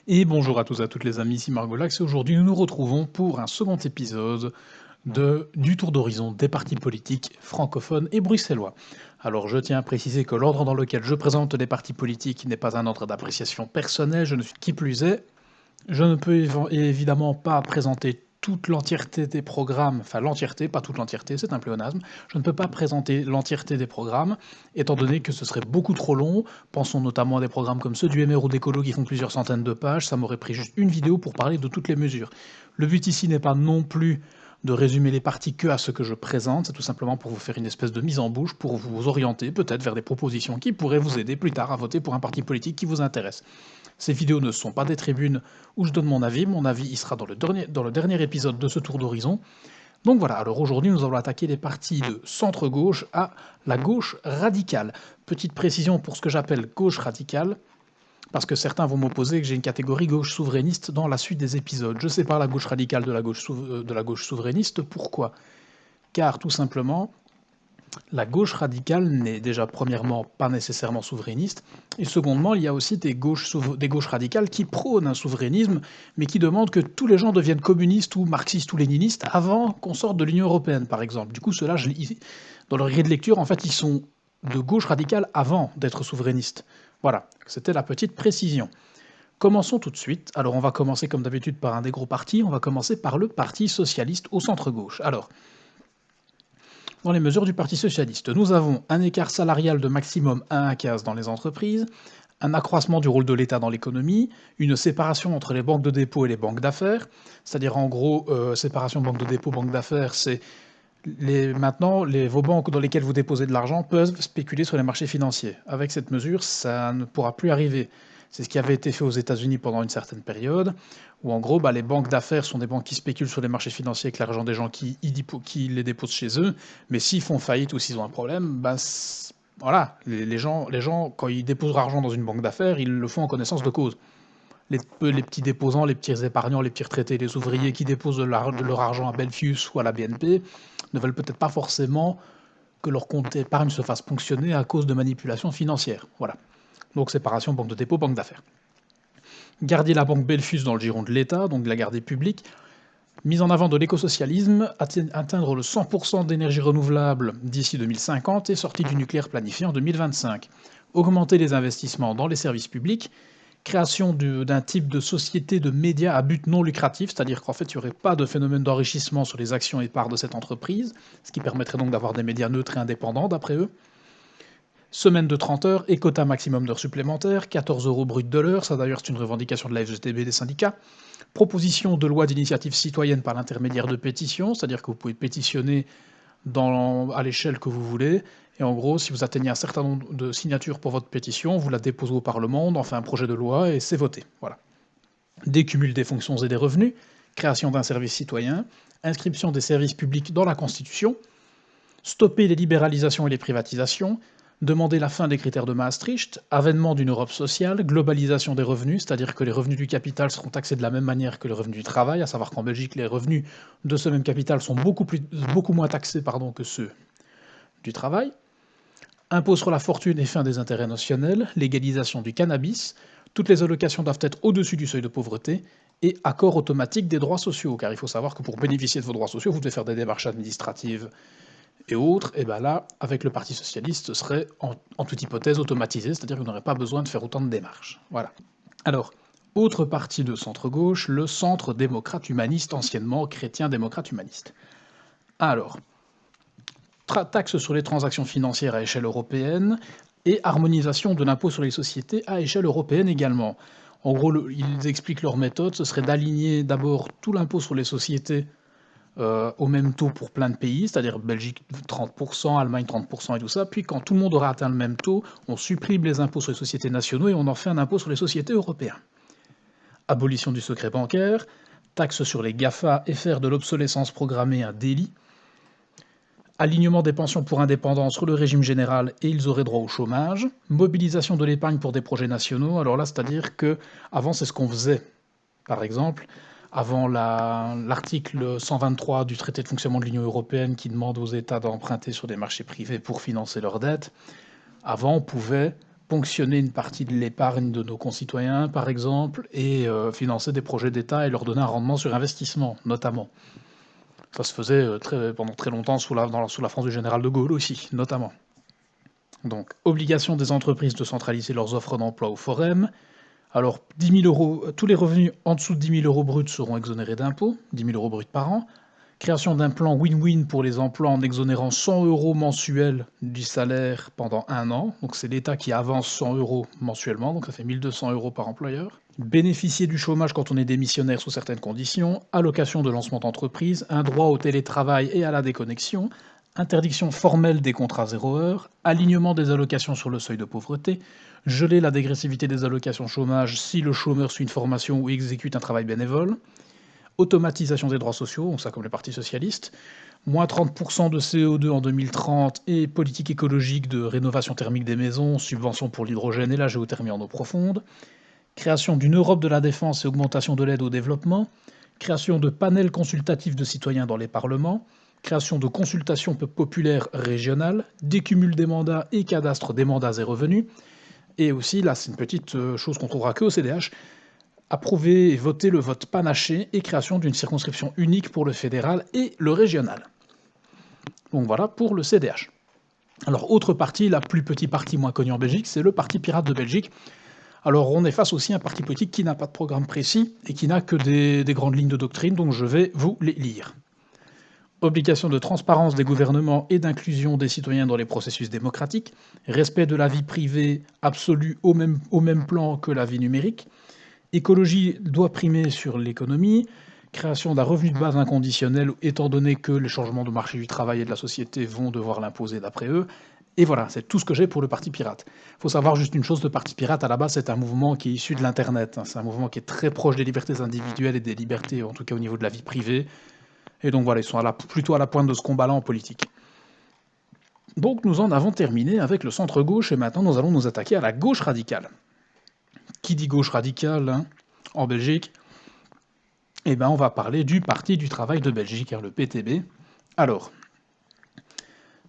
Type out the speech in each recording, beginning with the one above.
Et bonjour à tous et à toutes les amis, ici Margolax, et aujourd'hui nous nous retrouvons pour un second épisode du tour d'horizon des partis politiques francophones et bruxellois. Alors je tiens à préciser que l'ordre dans lequel je présente les partis politiques n'est pas un ordre d'appréciation personnelle, qui plus est, je ne peux évidemment pas présenter toute l'entièreté des programmes, enfin l'entièreté, pas toute l'entièreté, c'est un pléonasme, je ne peux pas présenter l'entièreté des programmes, étant donné que ce serait beaucoup trop long. Pensons notamment à des programmes comme ceux du MR ou d'Écolo qui font plusieurs centaines de pages, ça m'aurait pris juste une vidéo pour parler de toutes les mesures. Le but ici n'est pas non plus de résumer les partis que à ce que je présente, c'est tout simplement pour vous faire une espèce de mise en bouche, pour vous orienter peut-être vers des propositions qui pourraient vous aider plus tard à voter pour un parti politique qui vous intéresse. Ces vidéos ne sont pas des tribunes où je donne mon avis il sera dans le dernier épisode de ce tour d'horizon. Donc voilà, alors aujourd'hui nous allons attaquer les partis de centre-gauche à la gauche radicale. Petite précision pour ce que j'appelle gauche radicale, parce que certains vont m'opposer que j'ai une catégorie gauche souverainiste dans la suite des épisodes. Je sépare la gauche radicale de la gauche souverainiste, pourquoi? Car tout simplement, la gauche radicale n'est déjà premièrement pas nécessairement souverainiste, et secondement, il y a aussi des gauches radicales qui prônent un souverainisme, mais qui demandent que tous les gens deviennent communistes ou marxistes ou léninistes avant qu'on sorte de l'Union européenne, par exemple. Du coup, ceux-là, dans leur grille de lecture, en fait, ils sont de gauche radicale avant d'être souverainistes. Voilà, c'était la petite précision. Commençons tout de suite. Alors, on va commencer comme d'habitude par un des gros partis. On va commencer par le Parti socialiste au centre-gauche. Alors, dans les mesures du Parti socialiste, nous avons un écart salarial de maximum 1 à 15 dans les entreprises, un accroissement du rôle de l'État dans l'économie, une séparation entre les banques de dépôt et les banques d'affaires, c'est-à-dire en gros, séparation banque de dépôt, banque d'affaires, c'est maintenant, vos banques dans lesquelles vous déposez de l'argent peuvent spéculer sur les marchés financiers. Avec cette mesure, ça ne pourra plus arriver. C'est ce qui avait été fait aux États-Unis pendant une certaine période, où en gros, les banques d'affaires sont des banques qui spéculent sur les marchés financiers avec l'argent des gens qui les déposent chez eux, mais s'ils font faillite ou s'ils ont un problème, voilà, les gens, quand ils déposent leur argent dans une banque d'affaires, ils le font en connaissance de cause. Les petits déposants, les petits épargnants, les petits retraités, les ouvriers qui déposent de leur argent à Belfius ou à la BNP ne veulent peut-être pas forcément que leur compte d'épargne se fasse ponctionner à cause de manipulations financières. Voilà. Donc séparation banque de dépôt, banque d'affaires. Garder la banque Belfius dans le giron de l'État, donc de la garder publique. Mise en avant de l'écosocialisme, atteindre le 100% d'énergie renouvelable d'ici 2050 et sortie du nucléaire planifié en 2025. Augmenter les investissements dans les services publics, création d'un type de société de médias à but non lucratif, c'est-à-dire qu'en fait, il n'y aurait pas de phénomène d'enrichissement sur les actions et parts de cette entreprise, ce qui permettrait donc d'avoir des médias neutres et indépendants, d'après eux. Semaine de 30 heures et quota maximum d'heures supplémentaires, 14 € brut de l'heure, ça d'ailleurs c'est une revendication de la FGTB des syndicats. Proposition de loi d'initiative citoyenne par l'intermédiaire de pétitions, c'est-à-dire que vous pouvez pétitionner à l'échelle que vous voulez, et en gros, si vous atteignez un certain nombre de signatures pour votre pétition, vous la déposez au Parlement, on en fait un projet de loi et c'est voté. Voilà. Décumul des fonctions et des revenus, création d'un service citoyen, inscription des services publics dans la Constitution, stopper les libéralisations et les privatisations, demander la fin des critères de Maastricht, avènement d'une Europe sociale, globalisation des revenus, c'est-à-dire que les revenus du capital seront taxés de la même manière que les revenus du travail, à savoir qu'en Belgique, les revenus de ce même capital sont beaucoup moins taxés que ceux du travail, impôt sur la fortune et fin des intérêts notionnels, légalisation du cannabis, toutes les allocations doivent être au-dessus du seuil de pauvreté, et accord automatique des droits sociaux, car il faut savoir que pour bénéficier de vos droits sociaux, vous devez faire des démarches administratives et autres, et bien là, avec le Parti socialiste, ce serait en toute hypothèse automatisé, c'est-à-dire que vous n'aurez pas besoin de faire autant de démarches. Voilà. Alors, autre parti de centre-gauche, le Centre démocrate humaniste, anciennement chrétien démocrate humaniste. Alors, taxe sur les transactions financières à échelle européenne et harmonisation de l'impôt sur les sociétés à échelle européenne également. En gros, ils expliquent leur méthode, ce serait d'aligner d'abord tout l'impôt sur les sociétés au même taux pour plein de pays, c'est-à-dire Belgique 30%, Allemagne 30% et tout ça, puis quand tout le monde aura atteint le même taux, on supprime les impôts sur les sociétés nationaux et on en fait un impôt sur les sociétés européens. Abolition du secret bancaire, taxe sur les GAFA et faire de l'obsolescence programmée un délit, alignement des pensions pour indépendants sur le régime général et ils auraient droit au chômage, mobilisation de l'épargne pour des projets nationaux, alors là c'est-à-dire que avant c'est ce qu'on faisait, par exemple, avant l'article 123 du traité de fonctionnement de l'Union européenne qui demande aux États d'emprunter sur des marchés privés pour financer leurs dettes, avant on pouvait, ponctionner une partie de l'épargne de nos concitoyens, par exemple, et financer des projets d'État et leur donner un rendement sur investissement, notamment. Ça se faisait pendant très longtemps sous la France du général de Gaulle aussi, notamment. Donc, obligation des entreprises de centraliser leurs offres d'emploi au Forum. Alors, 10 000 euros, tous les revenus en dessous de 10 000 euros bruts seront exonérés d'impôts, 10 000 euros bruts par an. Création d'un plan win-win pour les emplois en exonérant 100 euros mensuels du salaire pendant 1 an. Donc c'est l'État qui avance 100 euros mensuellement, donc ça fait 1 200 euros par employeur. Bénéficier du chômage quand on est démissionnaire sous certaines conditions. Allocation de lancement d'entreprise. Un droit au télétravail et à la déconnexion. Interdiction formelle des contrats 0 heure. Alignement des allocations sur le seuil de pauvreté. Geler la dégressivité des allocations chômage si le chômeur suit une formation ou exécute un travail bénévole. Automatisation des droits sociaux, donc ça comme les partis socialistes, moins 30% de CO2 en 2030 et politique écologique de rénovation thermique des maisons, subventions pour l'hydrogène et la géothermie en eau profonde, création d'une Europe de la défense et augmentation de l'aide au développement, création de panels consultatifs de citoyens dans les parlements, création de consultations populaires régionales, décumul des mandats et cadastre des mandats et revenus, et aussi, là c'est une petite chose qu'on trouvera que au CDH, approuver et voter le vote panaché et création d'une circonscription unique pour le fédéral et le régional. Donc voilà pour le CDH. Alors autre parti, la plus petite parti moins connu en Belgique, c'est le Parti pirate de Belgique. Alors on est face aussi à un parti politique qui n'a pas de programme précis et qui n'a que des grandes lignes de doctrine, donc je vais vous les lire. Obligation de transparence des gouvernements et d'inclusion des citoyens dans les processus démocratiques, respect de la vie privée absolue au même plan que la vie numérique, écologie doit primer sur l'économie, création d'un revenu de base inconditionnel, étant donné que les changements de marché du travail et de la société vont devoir l'imposer d'après eux. Et voilà, c'est tout ce que j'ai pour le Parti pirate. Il faut savoir juste une chose, le Parti pirate, à la base, c'est un mouvement qui est issu de l'Internet. C'est un mouvement qui est très proche des libertés individuelles et des libertés, en tout cas au niveau de la vie privée. Et donc voilà, ils sont plutôt à la pointe de ce combat-là en politique. Donc nous en avons terminé avec le centre-gauche, et maintenant nous allons nous attaquer à la gauche radicale. Qui dit gauche radicale en Belgique? Eh bien, on va parler du Parti du travail de Belgique, le PTB. Alors,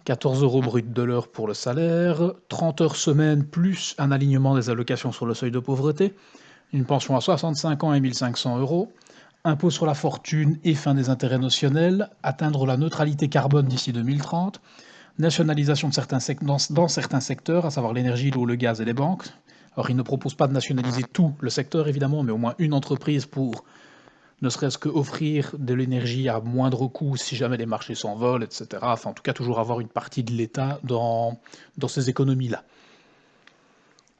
14 euros brut de l'heure pour le salaire, 30 heures semaine plus un alignement des allocations sur le seuil de pauvreté, une pension à 65 ans et 1 500 euros, impôt sur la fortune et fin des intérêts notionnels, atteindre la neutralité carbone d'ici 2030, nationalisation de dans certains secteurs, à savoir l'énergie, l'eau, le gaz et les banques. Alors, il ne propose pas de nationaliser tout le secteur, évidemment, mais au moins une entreprise pour ne serait-ce qu'offrir de l'énergie à moindre coût si jamais les marchés s'envolent, etc. Enfin, en tout cas, toujours avoir une partie de l'État dans ces économies-là.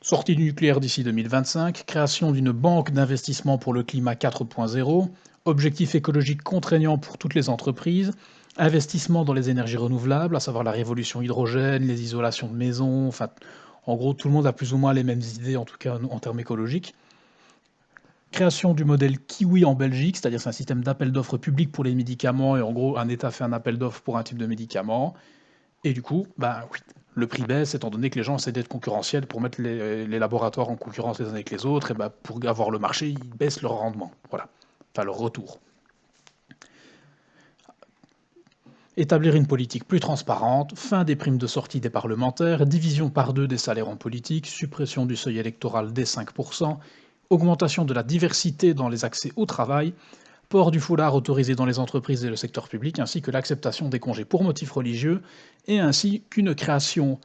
Sortie du nucléaire d'ici 2025, création d'une banque d'investissement pour le climat 4.0, objectifs écologiques contraignants pour toutes les entreprises, investissement dans les énergies renouvelables, à savoir la révolution hydrogène, les isolations de maisons, enfin, en gros, tout le monde a plus ou moins les mêmes idées, en tout cas en termes écologiques. Création du modèle Kiwi en Belgique, c'est-à-dire c'est un système d'appel d'offres public pour les médicaments, et en gros, un État fait un appel d'offres pour un type de médicament, et du coup, le prix baisse, étant donné que les gens essaient d'être concurrentiels pour mettre les laboratoires en concurrence les uns avec les autres, et pour avoir le marché, ils baissent leur rendement, voilà, enfin leur retour. Établir une politique plus transparente, fin des primes de sortie des parlementaires, division par 2 des salaires en politique, suppression du seuil électoral des 5%, augmentation de la diversité dans les accès au travail, port du foulard autorisé dans les entreprises et le secteur public, ainsi que l'acceptation des congés pour motifs religieux, et ainsi qu'une création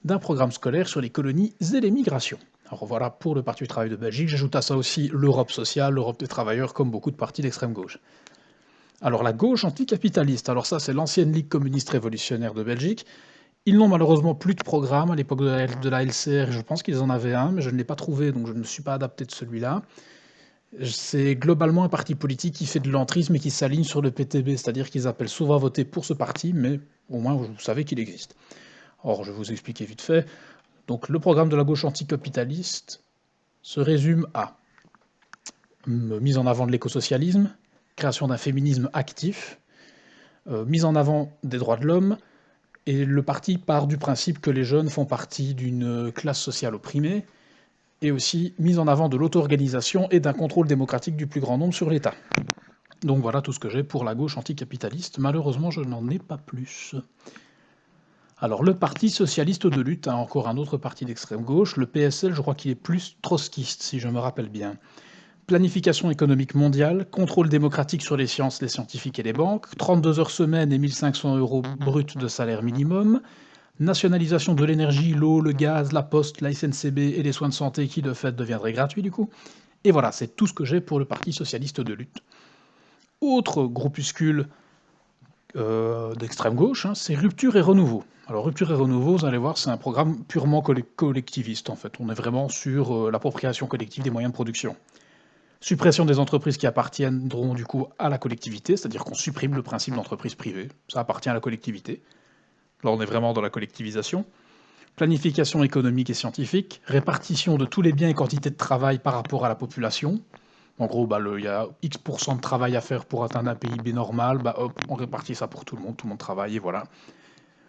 d'un programme scolaire sur les colonies et les migrations. Alors voilà pour le Parti du travail de Belgique, j'ajoute à ça aussi l'Europe sociale, l'Europe des travailleurs, comme beaucoup de partis d'extrême gauche. Alors la gauche anticapitaliste, alors ça c'est l'ancienne Ligue communiste révolutionnaire de Belgique. Ils n'ont malheureusement plus de programme à l'époque de la LCR, je pense qu'ils en avaient un, mais je ne l'ai pas trouvé, donc je ne me suis pas adapté de celui-là. C'est globalement un parti politique qui fait de l'entrisme et qui s'aligne sur le PTB, c'est-à-dire qu'ils appellent souvent à voter pour ce parti, mais au moins vous savez qu'il existe. Or, je vais vous expliquer vite fait. Donc le programme de la gauche anticapitaliste se résume à mise en avant de l'écosocialisme, création d'un féminisme actif, mise en avant des droits de l'homme, et le parti part du principe que les jeunes font partie d'une classe sociale opprimée, et aussi mise en avant de l'auto-organisation et d'un contrôle démocratique du plus grand nombre sur l'État. Donc voilà tout ce que j'ai pour la gauche anticapitaliste. Malheureusement, je n'en ai pas plus. Alors, le Parti socialiste de lutte, hein, encore un autre parti d'extrême gauche, le PSL, je crois qu'il est plus trotskiste, si je me rappelle bien. Planification économique mondiale, contrôle démocratique sur les sciences, les scientifiques et les banques, 32 heures semaine et 1500 euros bruts de salaire minimum, nationalisation de l'énergie, l'eau, le gaz, la poste, la SNCB et les soins de santé qui de fait deviendraient gratuits du coup. Et voilà, c'est tout ce que j'ai pour le Parti socialiste de lutte. Autre groupuscule d'extrême gauche, hein, c'est Rupture et Renouveau. Alors Rupture et Renouveau, vous allez voir, c'est un programme purement collectiviste en fait. On est vraiment sur l'appropriation collective des moyens de production. Suppression des entreprises qui appartiendront du coup à la collectivité, c'est-à-dire qu'on supprime le principe d'entreprise privée, ça appartient à la collectivité. Là on est vraiment dans la collectivisation. Planification économique et scientifique, répartition de tous les biens et quantités de travail par rapport à la population. En gros, il y a X% de travail à faire pour atteindre un PIB normal, hop, on répartit ça pour tout le monde travaille, et voilà.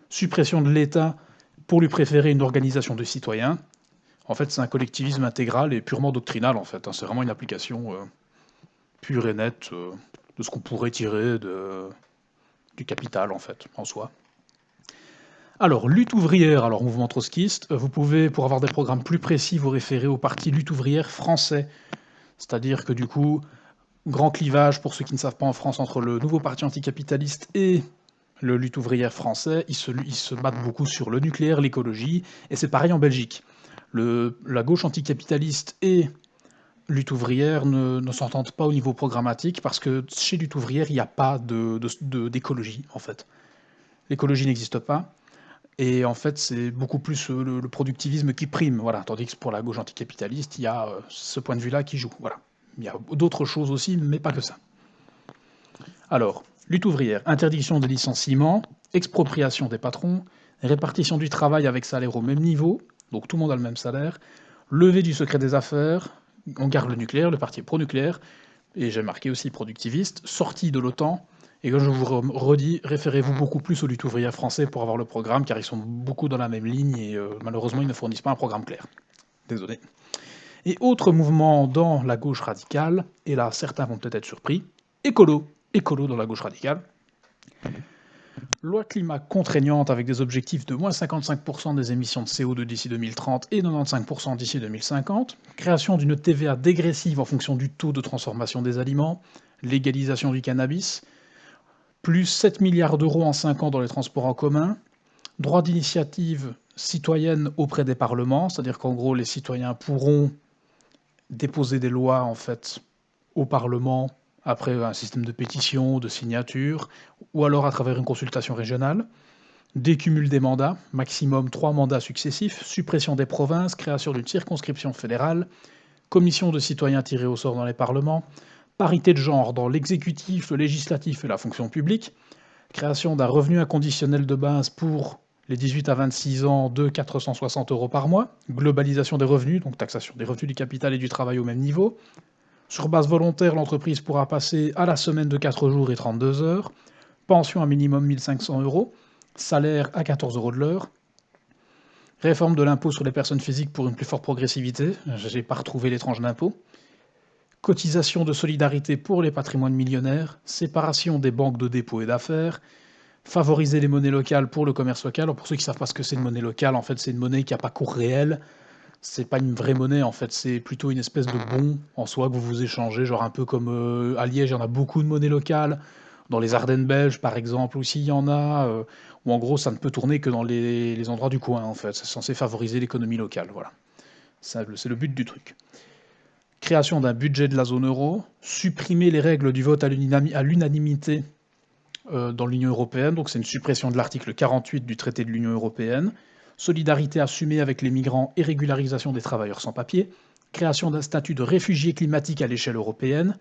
Suppression de l'État pour lui préférer une organisation de citoyens. En fait, c'est un collectivisme intégral et purement doctrinal, en fait, hein. C'est vraiment une application pure et nette de ce qu'on pourrait tirer du capital, en fait, en soi. Alors, lutte ouvrière, alors mouvement trotskiste, vous pouvez, pour avoir des programmes plus précis, vous référer au parti lutte ouvrière français. C'est-à-dire que du coup, grand clivage, pour ceux qui ne savent pas en France, entre le nouveau parti anticapitaliste et le lutte ouvrière français, ils se battent beaucoup sur le nucléaire, l'écologie, et c'est pareil en Belgique. La gauche anticapitaliste et lutte ouvrière ne s'entendent pas au niveau programmatique, parce que chez lutte ouvrière, il n'y a pas d'écologie, en fait. L'écologie n'existe pas, et en fait, c'est beaucoup plus le productivisme qui prime, voilà. Tandis que pour la gauche anticapitaliste, il y a ce point de vue-là qui joue, voilà. Il y a d'autres choses aussi, mais pas que ça. Alors, lutte ouvrière, interdiction des licenciements, expropriation des patrons, répartition du travail avec salaire au même niveau, donc tout le monde a le même salaire, levée du secret des affaires, on garde le nucléaire, le parti est pro-nucléaire, et j'ai marqué aussi productiviste, sortie de l'OTAN, et comme je vous redis, référez-vous beaucoup plus aux luttes ouvrières français pour avoir le programme, car ils sont beaucoup dans la même ligne, et malheureusement ils ne fournissent pas un programme clair. Désolé. Et autre mouvement dans la gauche radicale, et là certains vont peut-être être surpris, écolo dans la gauche radicale. Loi climat contraignante avec des objectifs de moins 55% des émissions de CO2 d'ici 2030 et 95% d'ici 2050, création d'une TVA dégressive en fonction du taux de transformation des aliments, légalisation du cannabis, plus 7 milliards d'euros en 5 ans dans les transports en commun, droit d'initiative citoyenne auprès des parlements, c'est-à-dire qu'en gros les citoyens pourront déposer des lois en fait au Parlement après un système de pétition, de signature, ou alors à travers une consultation régionale, décumul des mandats, maximum 3 mandats successifs, suppression des provinces, création d'une circonscription fédérale, commission de citoyens tirés au sort dans les parlements, parité de genre dans l'exécutif, le législatif et la fonction publique, création d'un revenu inconditionnel de base pour les 18 à 26 ans de 460 € par mois, globalisation des revenus, donc taxation des revenus du capital et du travail au même niveau. Sur base volontaire, l'entreprise pourra passer à la semaine de 4 jours et 32 heures, pension à minimum 1500 €, salaire à 14 € de l'heure, réforme de l'impôt sur les personnes physiques pour une plus forte progressivité, j'ai pas retrouvé les tranches d'impôt, cotisation de solidarité pour les patrimoines millionnaires, séparation des banques de dépôt et d'affaires, favoriser les monnaies locales pour le commerce local. Alors pour ceux qui ne savent pas ce que c'est une monnaie locale, en fait c'est une monnaie qui n'a pas cours réel, c'est pas une vraie monnaie en fait, c'est plutôt une espèce de bon en soi que vous vous échangez, genre un peu comme à Liège, il y en a beaucoup de monnaies locales, dans les Ardennes belges par exemple aussi il y en a, où en gros ça ne peut tourner que dans les endroits du coin en fait, c'est censé favoriser l'économie locale, voilà. C'est le but du truc. Création d'un budget de la zone euro, supprimer les règles du vote à l'unanimité dans l'Union européenne, donc c'est une suppression de l'article 48 du traité de l'Union européenne, solidarité assumée avec les migrants et régularisation des travailleurs sans papier, création d'un statut de réfugié climatique à l'échelle européenne,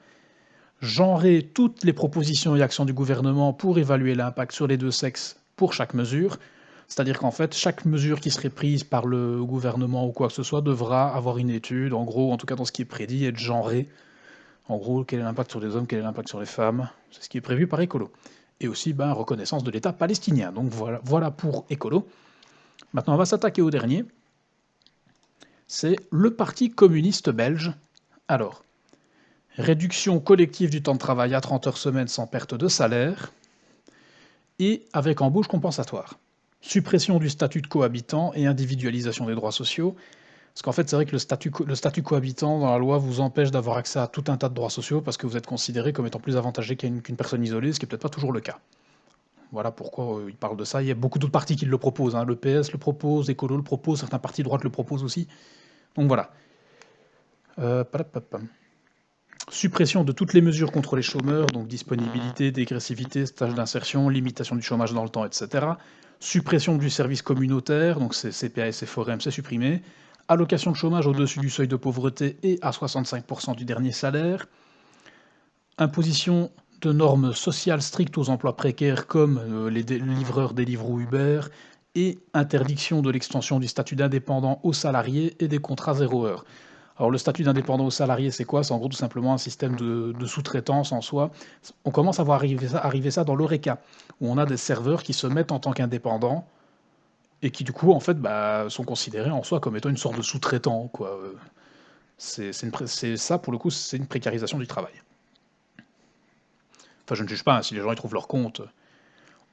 genrer toutes les propositions et actions du gouvernement pour évaluer l'impact sur les deux sexes pour chaque mesure, c'est-à-dire qu'en fait, chaque mesure qui serait prise par le gouvernement ou quoi que ce soit devra avoir une étude, en gros, en tout cas dans ce qui est prédit, être genré. En gros, quel est l'impact sur les hommes, quel est l'impact sur les femmes, c'est ce qui est prévu par Écolo. Et aussi, reconnaissance de l'État palestinien. Donc voilà pour Écolo. Maintenant, on va s'attaquer au dernier. C'est le Parti communiste belge. Alors, réduction collective du temps de travail à 30 heures semaine sans perte de salaire et avec embauche compensatoire. Suppression du statut de cohabitant et individualisation des droits sociaux. Parce qu'en fait, c'est vrai que le statut cohabitant dans la loi vous empêche d'avoir accès à tout un tas de droits sociaux parce que vous êtes considéré comme étant plus avantagé qu'une personne isolée, ce qui n'est peut-être pas toujours le cas. Voilà pourquoi il parle de ça. Il y a beaucoup d'autres partis qui le proposent, hein. Le PS le propose, Écolo le propose, certains partis de droite le proposent aussi. Donc voilà. Suppression de toutes les mesures contre les chômeurs, donc disponibilité, dégressivité, stage d'insertion, limitation du chômage dans le temps, etc. Suppression du service communautaire, donc c'est CPA, SFOREM, c'est supprimé. Allocation de chômage au-dessus du seuil de pauvreté et à 65% du dernier salaire. Imposition de normes sociales strictes aux emplois précaires comme les livreurs Deliveroo Uber et interdiction de l'extension du statut d'indépendant aux salariés et des contrats 0 heure. Alors le statut d'indépendant aux salariés, c'est quoi? C'est en gros tout simplement un système de sous-traitance en soi. On commence à voir arriver ça dans l'Oreca, où on a des serveurs qui se mettent en tant qu'indépendants et qui du coup en fait sont considérés en soi comme étant une sorte de sous-traitant, quoi. C'est ça pour le coup, c'est une précarisation du travail. Enfin, je ne juge pas, hein, si les gens y trouvent leur compte.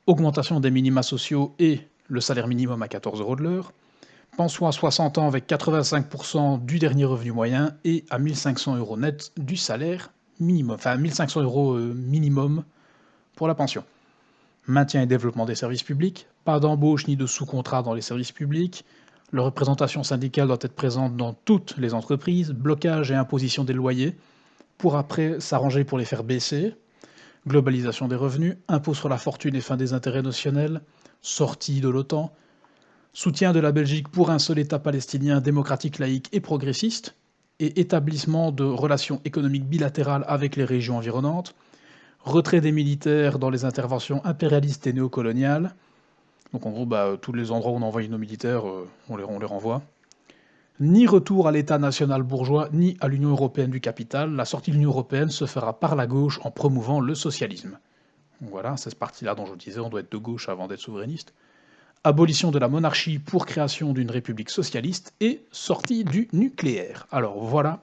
Augmentation des minima sociaux et le salaire minimum à 14 € de l'heure. Pension à 60 ans avec 85% du dernier revenu moyen et à 1 500 € net du salaire minimum. Enfin, 1 500 € minimum pour la pension. Maintien et développement des services publics. Pas d'embauche ni de sous-contrat dans les services publics. La représentation syndicale doit être présente dans toutes les entreprises. Blocage et imposition des loyers pour après s'arranger pour les faire baisser. Globalisation des revenus, impôt sur la fortune et fin des intérêts notionnels, sortie de l'OTAN, soutien de la Belgique pour un seul État palestinien démocratique, laïque et progressiste, et établissement de relations économiques bilatérales avec les régions environnantes, retrait des militaires dans les interventions impérialistes et néocoloniales, donc en gros, tous les endroits où on envoie nos militaires, on les renvoie. Ni retour à l'État national bourgeois, ni à l'Union européenne du capital. La sortie de l'Union européenne se fera par la gauche en promouvant le socialisme. Donc voilà, c'est ce parti-là dont je disais, on doit être de gauche avant d'être souverainiste. Abolition de la monarchie pour création d'une république socialiste et sortie du nucléaire. Alors voilà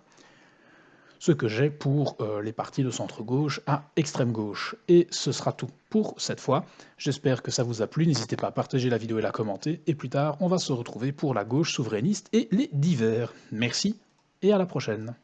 ce que j'ai pour les partis de centre-gauche à extrême-gauche. Et ce sera tout pour cette fois. J'espère que ça vous a plu. N'hésitez pas à partager la vidéo et la commenter. Et plus tard, on va se retrouver pour la gauche souverainiste et les divers. Merci et à la prochaine.